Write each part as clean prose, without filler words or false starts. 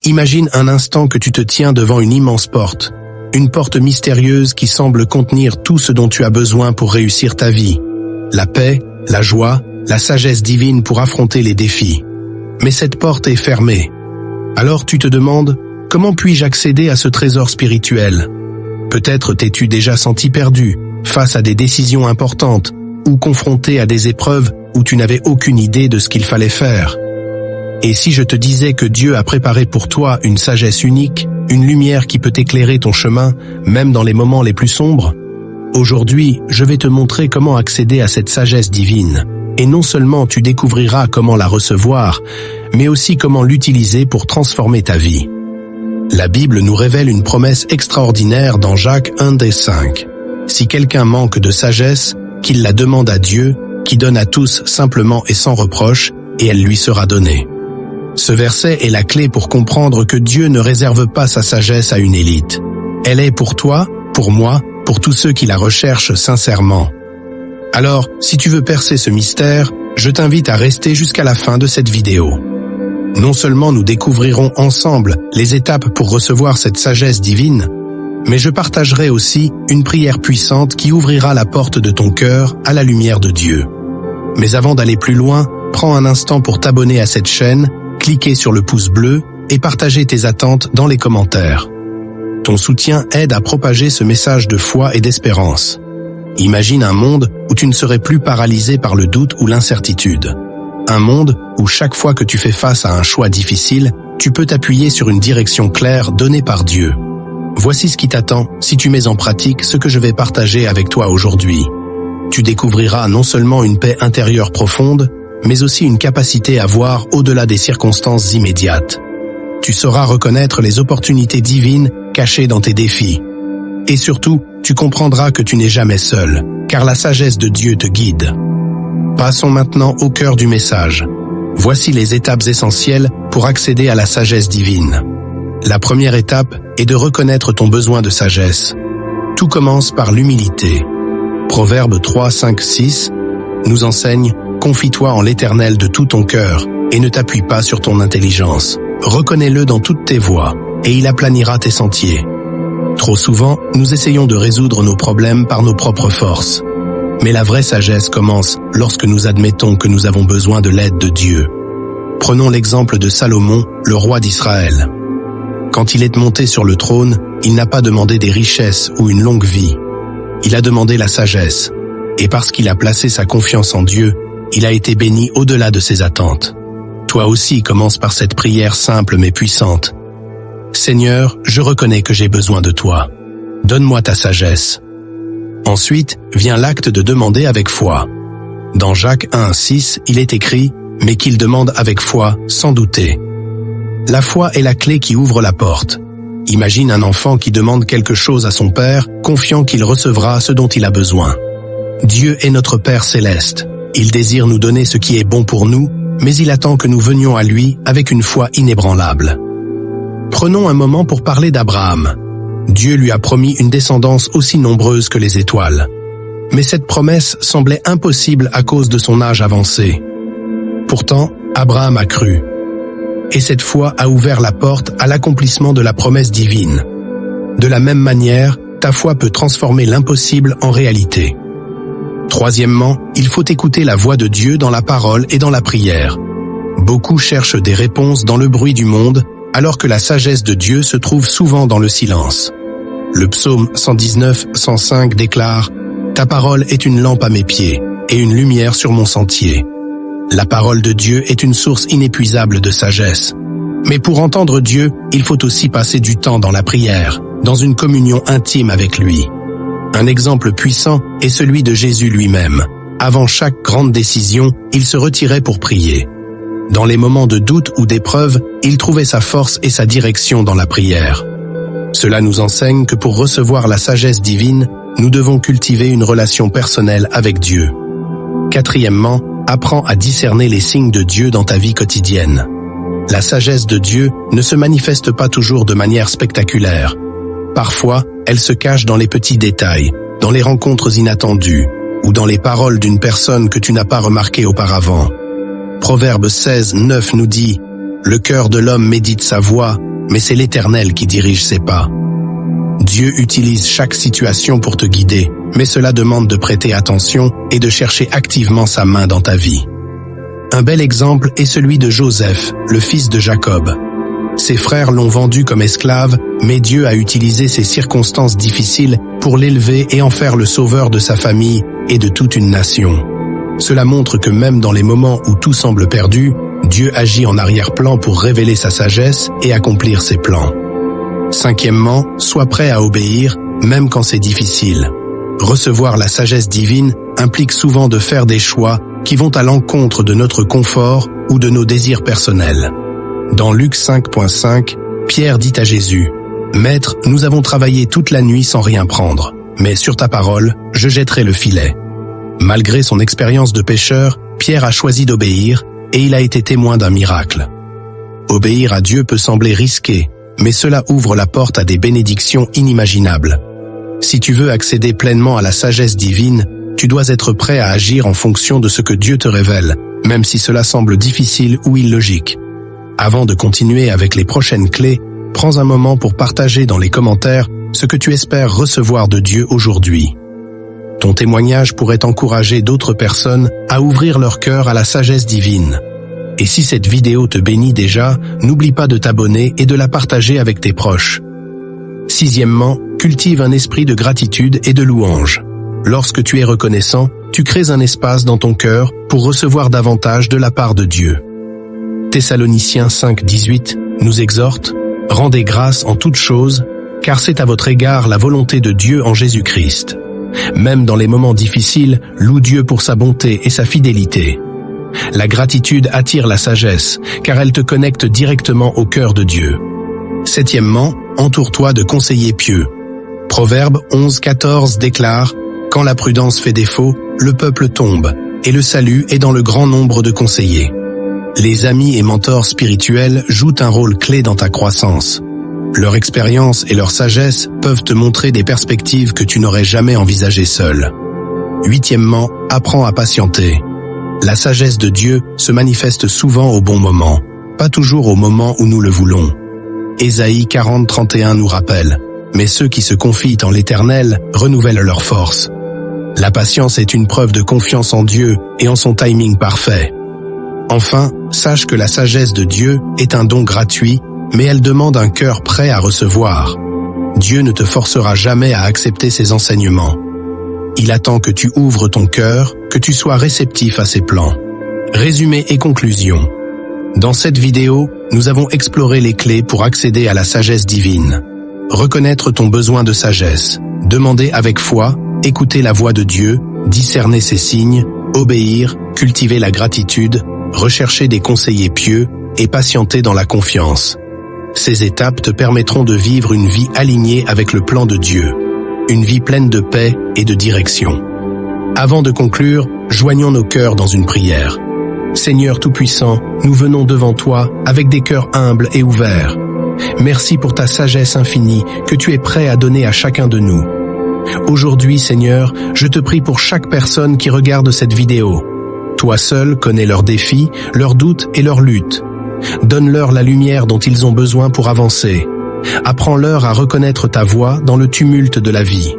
Imagine un instant que tu te tiens devant une immense porte. Une porte mystérieuse qui semble contenir tout ce dont tu as besoin pour réussir ta vie. La paix, la joie, la sagesse divine pour affronter les défis. Mais cette porte est fermée. Alors tu te demandes, comment puis-je accéder à ce trésor spirituel? Peut-être t'es-tu déjà senti perdu, face à des décisions importantes, ou confronté à des épreuves où tu n'avais aucune idée de ce qu'il fallait faire. Et si je te disais que Dieu a préparé pour toi une sagesse unique, une lumière qui peut éclairer ton chemin, même dans les moments les plus sombres? Aujourd'hui, je vais te montrer comment accéder à cette sagesse divine. Et non seulement tu découvriras comment la recevoir, mais aussi comment l'utiliser pour transformer ta vie. La Bible nous révèle une promesse extraordinaire dans Jacques 1:5. Si quelqu'un manque de sagesse, qu'il la demande à Dieu, qui donne à tous simplement et sans reproche, et elle lui sera donnée. Ce verset est la clé pour comprendre que Dieu ne réserve pas sa sagesse à une élite. Elle est pour toi, pour moi, pour tous ceux qui la recherchent sincèrement. Alors, si tu veux percer ce mystère, je t'invite à rester jusqu'à la fin de cette vidéo. Non seulement nous découvrirons ensemble les étapes pour recevoir cette sagesse divine, mais je partagerai aussi une prière puissante qui ouvrira la porte de ton cœur à la lumière de Dieu. Mais avant d'aller plus loin, prends un instant pour t'abonner à cette chaîne, cliquer sur le pouce bleu et partager tes attentes dans les commentaires. Ton soutien aide à propager ce message de foi et d'espérance. Imagine un monde où tu ne serais plus paralysé par le doute ou l'incertitude. Un monde où chaque fois que tu fais face à un choix difficile, tu peux t'appuyer sur une direction claire donnée par Dieu. Voici ce qui t'attend si tu mets en pratique ce que je vais partager avec toi aujourd'hui. Tu découvriras non seulement une paix intérieure profonde, mais aussi une capacité à voir au-delà des circonstances immédiates. Tu sauras reconnaître les opportunités divines cachées dans tes défis. Et surtout, tu comprendras que tu n'es jamais seul, car la sagesse de Dieu te guide. Passons maintenant au cœur du message. Voici les étapes essentielles pour accéder à la sagesse divine. La première étape est de reconnaître ton besoin de sagesse. Tout commence par l'humilité. Proverbe 3, 5, 6 nous enseigne « Confie-toi en l'Éternel de tout ton cœur et ne t'appuie pas sur ton intelligence. Reconnais-le dans toutes tes voies et il aplanira tes sentiers. » Trop souvent, nous essayons de résoudre nos problèmes par nos propres forces. Mais la vraie sagesse commence lorsque nous admettons que nous avons besoin de l'aide de Dieu. Prenons l'exemple de Salomon, le roi d'Israël. Quand il est monté sur le trône, il n'a pas demandé des richesses ou une longue vie. Il a demandé la sagesse. Et parce qu'il a placé sa confiance en Dieu, il a été béni au-delà de ses attentes. Toi aussi commence par cette prière simple mais puissante. Seigneur, je reconnais que j'ai besoin de toi. Donne-moi ta sagesse. Ensuite, vient l'acte de demander avec foi. Dans Jacques 1:6, il est écrit « Mais qu'il demande avec foi, sans douter ». La foi est la clé qui ouvre la porte. Imagine un enfant qui demande quelque chose à son Père, confiant qu'il recevra ce dont il a besoin. Dieu est notre Père céleste. Il désire nous donner ce qui est bon pour nous, mais il attend que nous venions à lui avec une foi inébranlable. Prenons un moment pour parler d'Abraham. Dieu lui a promis une descendance aussi nombreuse que les étoiles. Mais cette promesse semblait impossible à cause de son âge avancé. Pourtant, Abraham a cru. Et cette foi a ouvert la porte à l'accomplissement de la promesse divine. De la même manière, ta foi peut transformer l'impossible en réalité. Troisièmement, il faut écouter la voix de Dieu dans la parole et dans la prière. Beaucoup cherchent des réponses dans le bruit du monde, alors que la sagesse de Dieu se trouve souvent dans le silence. Le psaume 119, 105 déclare « Ta parole est une lampe à mes pieds et une lumière sur mon sentier. » La parole de Dieu est une source inépuisable de sagesse. Mais pour entendre Dieu, il faut aussi passer du temps dans la prière, dans une communion intime avec lui. Un exemple puissant est celui de Jésus lui-même. Avant chaque grande décision, il se retirait pour prier. Dans les moments de doute ou d'épreuve, il trouvait sa force et sa direction dans la prière. Cela nous enseigne que pour recevoir la sagesse divine, nous devons cultiver une relation personnelle avec Dieu. Quatrièmement, apprends à discerner les signes de Dieu dans ta vie quotidienne. La sagesse de Dieu ne se manifeste pas toujours de manière spectaculaire. Parfois, elle se cache dans les petits détails, dans les rencontres inattendues, ou dans les paroles d'une personne que tu n'as pas remarquée auparavant. Proverbe 16, 9 nous dit « Le cœur de l'homme médite sa voie, mais c'est l'Éternel qui dirige ses pas. Dieu utilise chaque situation pour te guider, mais cela demande de prêter attention et de chercher activement sa main dans ta vie. Un bel exemple est celui de Joseph, le fils de Jacob. Ses frères l'ont vendu comme esclave, mais Dieu a utilisé ces circonstances difficiles pour l'élever et en faire le sauveur de sa famille et de toute une nation. Cela montre que même dans les moments où tout semble perdu, Dieu agit en arrière-plan pour révéler sa sagesse et accomplir ses plans. Cinquièmement, sois prêt à obéir, même quand c'est difficile. Recevoir la sagesse divine implique souvent de faire des choix qui vont à l'encontre de notre confort ou de nos désirs personnels. Dans Luc 5.5, Pierre dit à Jésus, « Maître, nous avons travaillé toute la nuit sans rien prendre, mais sur ta parole, je jetterai le filet. » Malgré son expérience de pêcheur, Pierre a choisi d'obéir et il a été témoin d'un miracle. Obéir à Dieu peut sembler risqué, mais cela ouvre la porte à des bénédictions inimaginables. Si tu veux accéder pleinement à la sagesse divine, tu dois être prêt à agir en fonction de ce que Dieu te révèle, même si cela semble difficile ou illogique. Avant de continuer avec les prochaines clés, prends un moment pour partager dans les commentaires ce que tu espères recevoir de Dieu aujourd'hui. Ton témoignage pourrait encourager d'autres personnes à ouvrir leur cœur à la sagesse divine. Et si cette vidéo te bénit déjà, n'oublie pas de t'abonner et de la partager avec tes proches. Sixièmement, cultive un esprit de gratitude et de louange. Lorsque tu es reconnaissant, tu crées un espace dans ton cœur pour recevoir davantage de la part de Dieu. Thessaloniciens 5.18 nous exhorte « Rendez grâce en toutes choses, car c'est à votre égard la volonté de Dieu en Jésus-Christ. » Même dans les moments difficiles, loue Dieu pour sa bonté et sa fidélité. La gratitude attire la sagesse, car elle te connecte directement au cœur de Dieu. Septièmement, entoure-toi de conseillers pieux. Proverbe 11.14 déclare « Quand la prudence fait défaut, le peuple tombe, et le salut est dans le grand nombre de conseillers. » Les amis et mentors spirituels jouent un rôle clé dans ta croissance. Leur expérience et leur sagesse peuvent te montrer des perspectives que tu n'aurais jamais envisagées seul. Huitièmement, apprends à patienter. La sagesse de Dieu se manifeste souvent au bon moment, pas toujours au moment où nous le voulons. Ésaïe 40.31 nous rappelle « Mais ceux qui se confient en l'Éternel renouvellent leur force. » La patience est une preuve de confiance en Dieu et en son timing parfait. Enfin, sache que la sagesse de Dieu est un don gratuit, mais elle demande un cœur prêt à recevoir. Dieu ne te forcera jamais à accepter ses enseignements. Il attend que tu ouvres ton cœur, que tu sois réceptif à ses plans. Résumé et conclusion. Dans cette vidéo, nous avons exploré les clés pour accéder à la sagesse divine. Reconnaître ton besoin de sagesse, demander avec foi, écouter la voix de Dieu, discerner ses signes, obéir, cultiver la gratitude, rechercher des conseillers pieux et patienter dans la confiance. Ces étapes te permettront de vivre une vie alignée avec le plan de Dieu, une vie pleine de paix et de direction. Avant de conclure, joignons nos cœurs dans une prière. Seigneur Tout-Puissant, nous venons devant toi avec des cœurs humbles et ouverts. Merci pour ta sagesse infinie que tu es prêt à donner à chacun de nous. Aujourd'hui, Seigneur, je te prie pour chaque personne qui regarde cette vidéo. Toi seul connais leurs défis, leurs doutes et leurs luttes. Donne-leur la lumière dont ils ont besoin pour avancer. Apprends-leur à reconnaître ta voix dans le tumulte de la vie.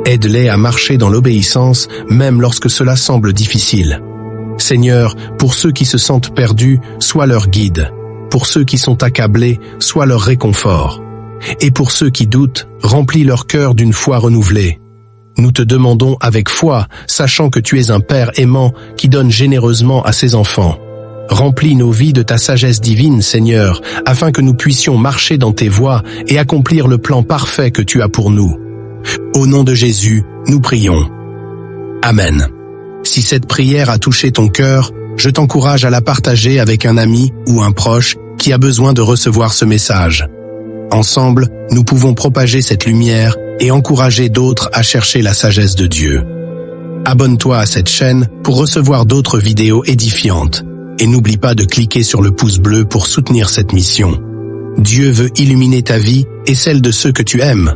Aide-les à marcher dans l'obéissance, même lorsque cela semble difficile. Seigneur, pour ceux qui se sentent perdus, sois leur guide. Pour ceux qui sont accablés, sois leur réconfort. Et pour ceux qui doutent, remplis leur cœur d'une foi renouvelée. Nous te demandons avec foi, sachant que tu es un Père aimant qui donne généreusement à ses enfants. Remplis nos vies de ta sagesse divine, Seigneur, afin que nous puissions marcher dans tes voies et accomplir le plan parfait que tu as pour nous. Au nom de Jésus, nous prions. Amen. Si cette prière a touché ton cœur, je t'encourage à la partager avec un ami ou un proche qui a besoin de recevoir ce message. Ensemble, nous pouvons propager cette lumière et encourager d'autres à chercher la sagesse de Dieu. Abonne-toi à cette chaîne pour recevoir d'autres vidéos édifiantes. Et n'oublie pas de cliquer sur le pouce bleu pour soutenir cette mission. Dieu veut illuminer ta vie et celle de ceux que tu aimes.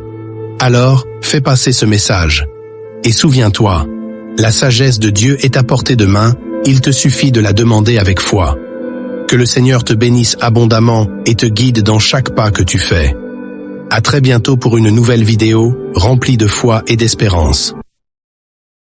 Alors, fais passer ce message. Et souviens-toi, la sagesse de Dieu est à portée de main, il te suffit de la demander avec foi. Que le Seigneur te bénisse abondamment et te guide dans chaque pas que tu fais. À très bientôt pour une nouvelle vidéo, remplie de foi et d'espérance.